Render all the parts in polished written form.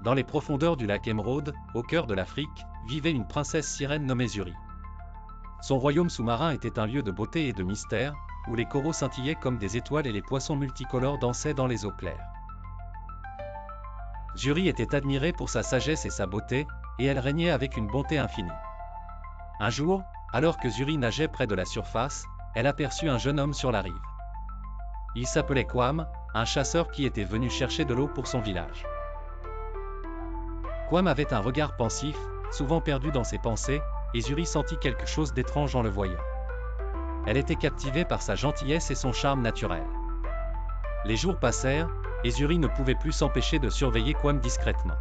Dans les profondeurs du lac Émeraude, au cœur de l'Afrique, vivait une princesse sirène nommée Zuri. Son royaume sous-marin était un lieu de beauté et de mystère, où les coraux scintillaient comme des étoiles et les poissons multicolores dansaient dans les eaux claires. Zuri était admirée pour sa sagesse et sa beauté, et elle régnait avec une bonté infinie. Un jour, alors que Zuri nageait près de la surface, elle aperçut un jeune homme sur la rive. Il s'appelait Kwam, un chasseur qui était venu chercher de l'eau pour son village. Kwam avait un regard pensif, souvent perdu dans ses pensées, et Zuri sentit quelque chose d'étrange en le voyant. Elle était captivée par sa gentillesse et son charme naturel. Les jours passèrent, et Zuri ne pouvait plus s'empêcher de surveiller Kwam discrètement.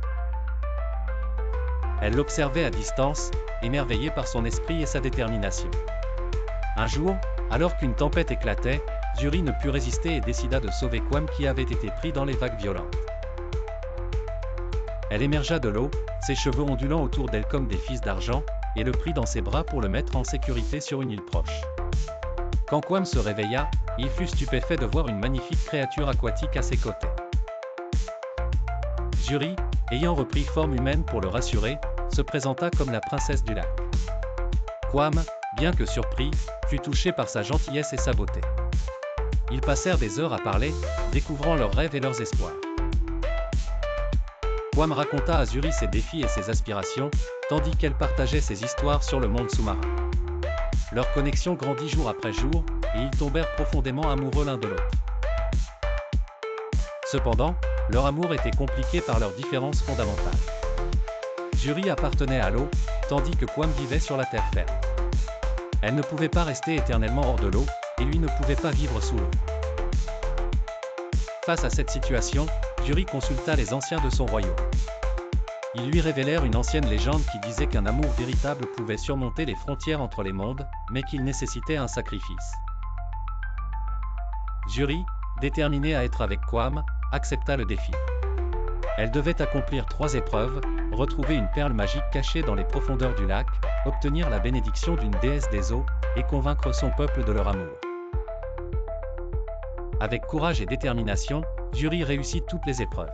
Elle l'observait à distance, émerveillée par son esprit et sa détermination. Un jour, alors qu'une tempête éclatait, Zuri ne put résister et décida de sauver Kwam qui avait été pris dans les vagues violentes. Elle émergea de l'eau, ses cheveux ondulant autour d'elle comme des fils d'argent, et le prit dans ses bras pour le mettre en sécurité sur une île proche. Quand Kwam se réveilla, il fut stupéfait de voir une magnifique créature aquatique à ses côtés. Zuri, ayant repris forme humaine pour le rassurer, se présenta comme la princesse du lac. Kwam, bien que surpris, fut touché par sa gentillesse et sa beauté. Ils passèrent des heures à parler, découvrant leurs rêves et leurs espoirs. Kwam raconta à Zuri ses défis et ses aspirations, tandis qu'elle partageait ses histoires sur le monde sous-marin. Leur connexion grandit jour après jour, et ils tombèrent profondément amoureux l'un de l'autre. Cependant, leur amour était compliqué par leurs différences fondamentales. Zuri appartenait à l'eau, tandis que Kwam vivait sur la terre ferme. Elle ne pouvait pas rester éternellement hors de l'eau, et lui ne pouvait pas vivre sous l'eau. Face à cette situation, Zuri consulta les anciens de son royaume. Ils lui révélèrent une ancienne légende qui disait qu'un amour véritable pouvait surmonter les frontières entre les mondes, mais qu'il nécessitait un sacrifice. Zuri, déterminée à être avec Kwam, accepta le défi. Elle devait accomplir 3 épreuves, retrouver une perle magique cachée dans les profondeurs du lac, obtenir la bénédiction d'une déesse des eaux, et convaincre son peuple de leur amour. Avec courage et détermination, Zuri réussit toutes les épreuves.